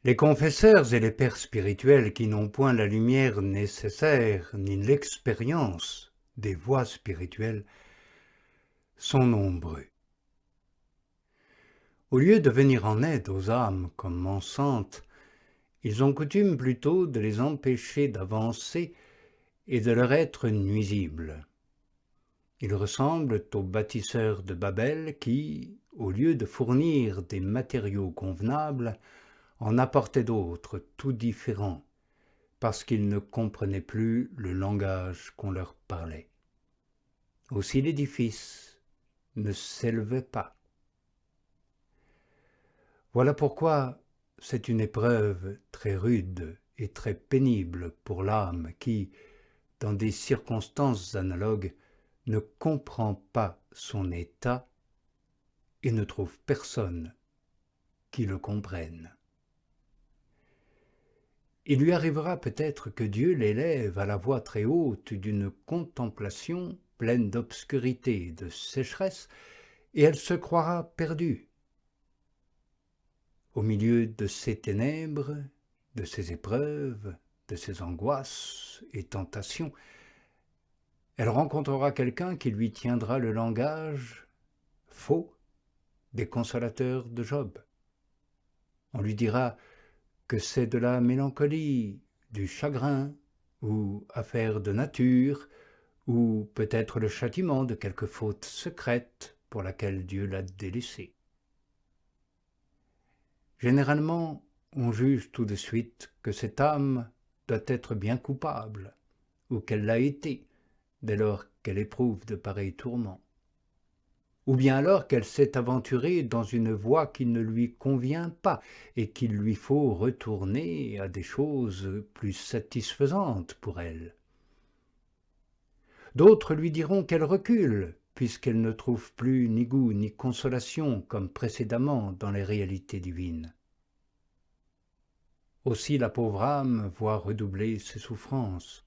Les confesseurs et les pères spirituels qui n'ont point la lumière nécessaire ni l'expérience des voies spirituelles sont nombreux. Au lieu de venir en aide aux âmes comme mensantes, ils ont coutume plutôt de les empêcher d'avancer et de leur être nuisibles. Ils ressemblent aux bâtisseurs de Babel qui, au lieu de fournir des matériaux convenables, en apportaient d'autres tout différents, parce qu'ils ne comprenaient plus le langage qu'on leur parlait. Aussi l'édifice ne s'élevait pas. Voilà pourquoi c'est une épreuve très rude et très pénible pour l'âme qui, dans des circonstances analogues, ne comprend pas son état et ne trouve personne qui le comprenne. Il lui arrivera peut-être que Dieu l'élève à la voie très haute d'une contemplation pleine d'obscurité et de sécheresse, et elle se croira perdue. Au milieu de ces ténèbres, de ces épreuves, de ces angoisses et tentations, elle rencontrera quelqu'un qui lui tiendra le langage faux des consolateurs de Job. On lui dira que c'est de la mélancolie, du chagrin, ou affaire de nature, ou peut-être le châtiment de quelque faute secrète pour laquelle Dieu l'a délaissé. Généralement, on juge tout de suite que cette âme doit être bien coupable, ou qu'elle l'a été, dès lors qu'elle éprouve de pareils tourments. Ou bien alors qu'elle s'est aventurée dans une voie qui ne lui convient pas et qu'il lui faut retourner à des choses plus satisfaisantes pour elle. D'autres lui diront qu'elle recule, puisqu'elle ne trouve plus ni goût ni consolation comme précédemment dans les réalités divines. Aussi la pauvre âme voit redoubler ses souffrances.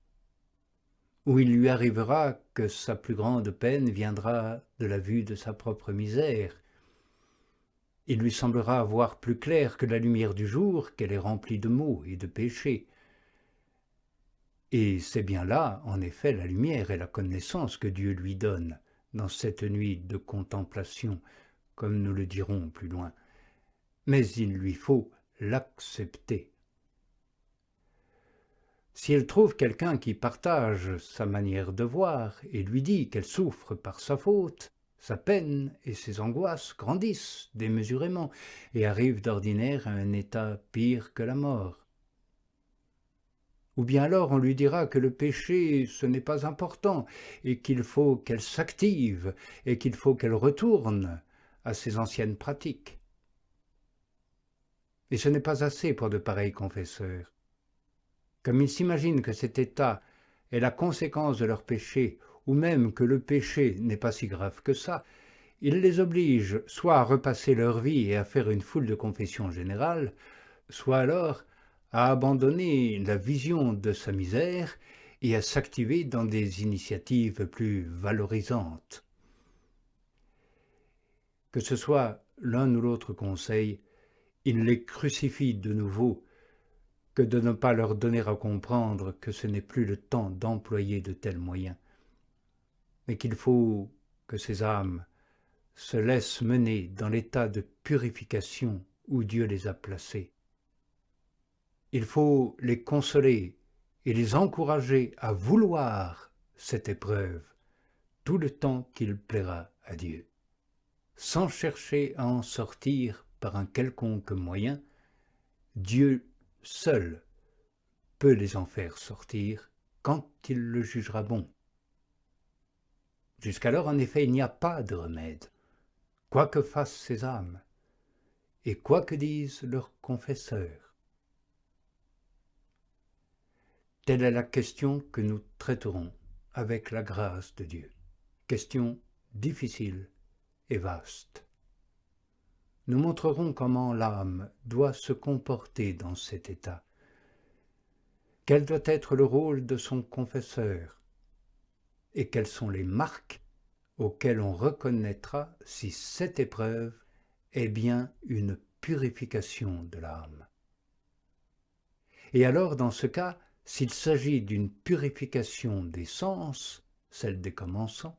Ou il lui arrivera que sa plus grande peine viendra de la vue de sa propre misère. Il lui semblera voir plus clair que la lumière du jour qu'elle est remplie de maux et de péchés. Et c'est bien là, en effet, la lumière et la connaissance que Dieu lui donne dans cette nuit de contemplation, comme nous le dirons plus loin. Mais il lui faut l'accepter. Si elle trouve quelqu'un qui partage sa manière de voir et lui dit qu'elle souffre par sa faute, sa peine et ses angoisses grandissent démesurément et arrivent d'ordinaire à un état pire que la mort. Ou bien alors on lui dira que le péché, ce n'est pas important et qu'il faut qu'elle s'active et qu'il faut qu'elle retourne à ses anciennes pratiques. Et ce n'est pas assez pour de pareils confesseurs. Comme ils s'imaginent que cet état est la conséquence de leur péché, ou même que le péché n'est pas si grave que ça, ils les obligent soit à repasser leur vie et à faire une foule de confessions générales, soit alors à abandonner la vision de sa misère et à s'activer dans des initiatives plus valorisantes. Que ce soit l'un ou l'autre conseil, ils les crucifient de nouveau que de ne pas leur donner à comprendre que ce n'est plus le temps d'employer de tels moyens, mais qu'il faut que ces âmes se laissent mener dans l'état de purification où Dieu les a placées. Il faut les consoler et les encourager à vouloir cette épreuve tout le temps qu'il plaira à Dieu, sans chercher à en sortir par un quelconque moyen. Dieu seul peut les en faire sortir quand il le jugera bon. Jusqu'alors, en effet, il n'y a pas de remède, quoi que fassent ces âmes, et quoi que disent leurs confesseurs. Telle est la question que nous traiterons avec la grâce de Dieu. Question difficile et vaste. Nous montrerons comment l'âme doit se comporter dans cet état. Quel doit être le rôle de son confesseur et quelles sont les marques auxquelles on reconnaîtra si cette épreuve est bien une purification de l'âme. Et alors, dans ce cas, s'il s'agit d'une purification des sens, celle des commensants,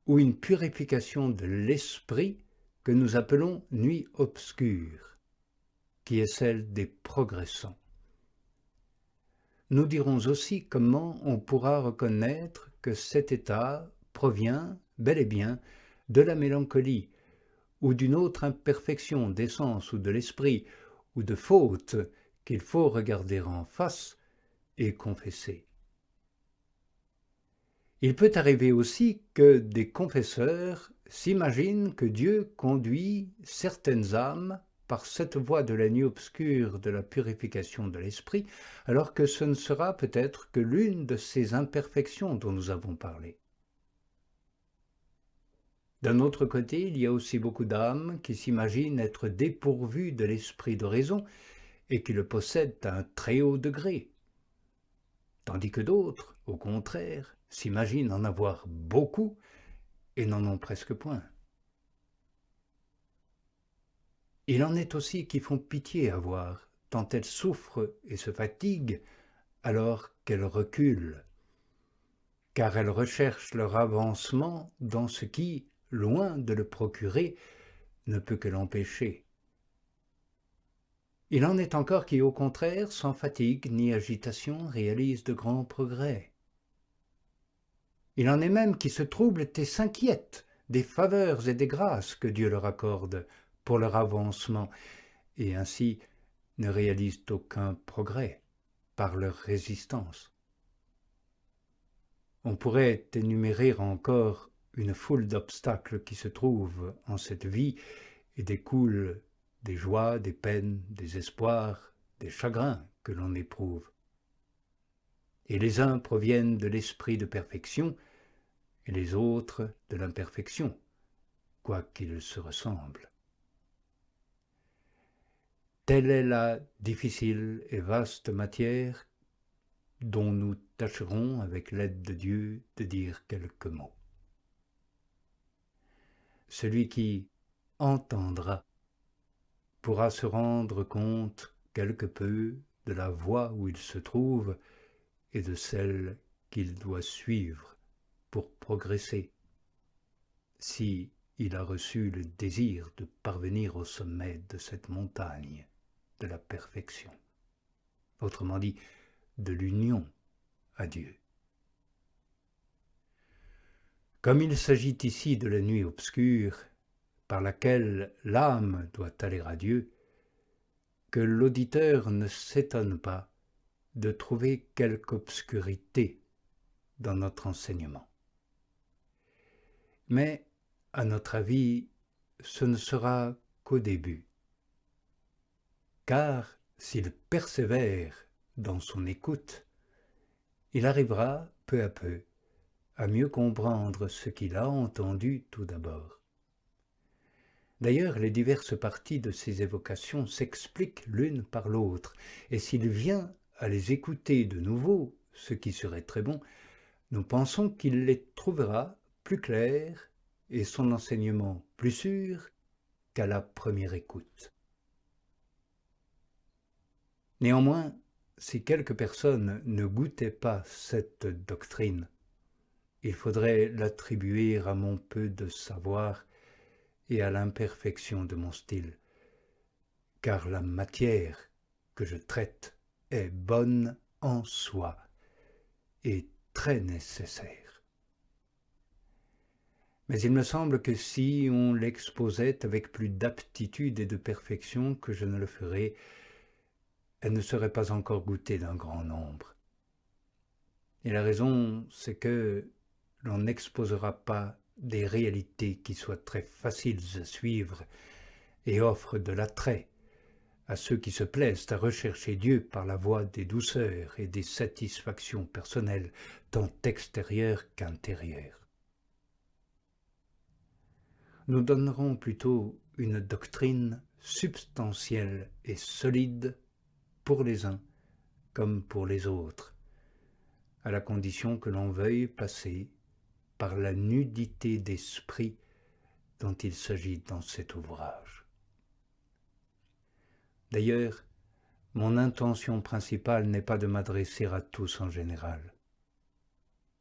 ou une purification de l'esprit que nous appelons nuit obscure, qui est celle des progressants. Nous dirons aussi comment on pourra reconnaître que cet état provient bel et bien de la mélancolie ou d'une autre imperfection des sens ou de l'esprit ou de faute qu'il faut regarder en face et confesser. Il peut arriver aussi que des confesseurs s'imaginent que Dieu conduit certaines âmes par cette voie de la nuit obscure de la purification de l'esprit, alors que ce ne sera peut-être que l'une de ces imperfections dont nous avons parlé. D'un autre côté, il y a aussi beaucoup d'âmes qui s'imaginent être dépourvues de l'esprit de raison et qui le possèdent à un très haut degré, tandis que d'autres, au contraire, s'imaginent en avoir beaucoup et n'en ont presque point. Il en est aussi qui font pitié à voir, tant elles souffrent et se fatiguent alors qu'elles reculent, car elles recherchent leur avancement dans ce qui, loin de le procurer, ne peut que l'empêcher. Il en est encore qui, au contraire, sans fatigue ni agitation, réalisent de grands progrès. Il en est même qui se troublent et s'inquiètent des faveurs et des grâces que Dieu leur accorde pour leur avancement, et ainsi ne réalisent aucun progrès par leur résistance. On pourrait énumérer encore une foule d'obstacles qui se trouvent en cette vie et découlent des joies, des peines, des espoirs, des chagrins que l'on éprouve. Et les uns proviennent de l'esprit de perfection, et les autres de l'imperfection, quoiqu'ils se ressemblent. Telle est la difficile et vaste matière dont nous tâcherons, avec l'aide de Dieu, de dire quelques mots. Celui qui entendra pourra se rendre compte quelque peu de la voie où il se trouve et de celle qu'il doit suivre pour progresser, si il a reçu le désir de parvenir au sommet de cette montagne de la perfection, autrement dit, de l'union à Dieu. Comme il s'agit ici de la nuit obscure, par laquelle l'âme doit aller à Dieu, que l'auditeur ne s'étonne pas de trouver quelque obscurité dans notre enseignement. Mais, à notre avis, ce ne sera qu'au début, car s'il persévère dans son écoute, il arrivera peu à peu à mieux comprendre ce qu'il a entendu tout d'abord. D'ailleurs, les diverses parties de ces évocations s'expliquent l'une par l'autre, et s'il vient à les écouter de nouveau, ce qui serait très bon, nous pensons qu'il les trouvera plus claires et son enseignement plus sûr qu'à la première écoute. Néanmoins, si quelques personnes ne goûtaient pas cette doctrine, il faudrait l'attribuer à mon peu de savoir et à l'imperfection de mon style, car la matière que je traite est bonne en soi et très nécessaire. Mais il me semble que si on l'exposait avec plus d'aptitude et de perfection que je ne le ferai, elle ne serait pas encore goûtée d'un grand nombre. Et la raison, c'est que l'on n'exposera pas des réalités qui soient très faciles à suivre et offrent de l'attrait à ceux qui se plaisent à rechercher Dieu par la voie des douceurs et des satisfactions personnelles, tant extérieures qu'intérieures. Nous donnerons plutôt une doctrine substantielle et solide pour les uns comme pour les autres, à la condition que l'on veuille passer par la nudité d'esprit dont il s'agit dans cet ouvrage. D'ailleurs, mon intention principale n'est pas de m'adresser à tous en général,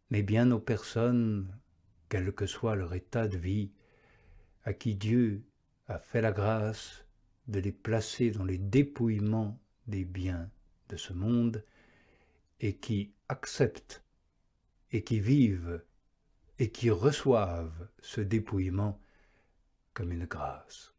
mais bien aux personnes, quel que soit leur état de vie, à qui Dieu a fait la grâce de les placer dans les dépouillements des biens de ce monde et qui acceptent et qui vivent et qui reçoivent ce dépouillement comme une grâce.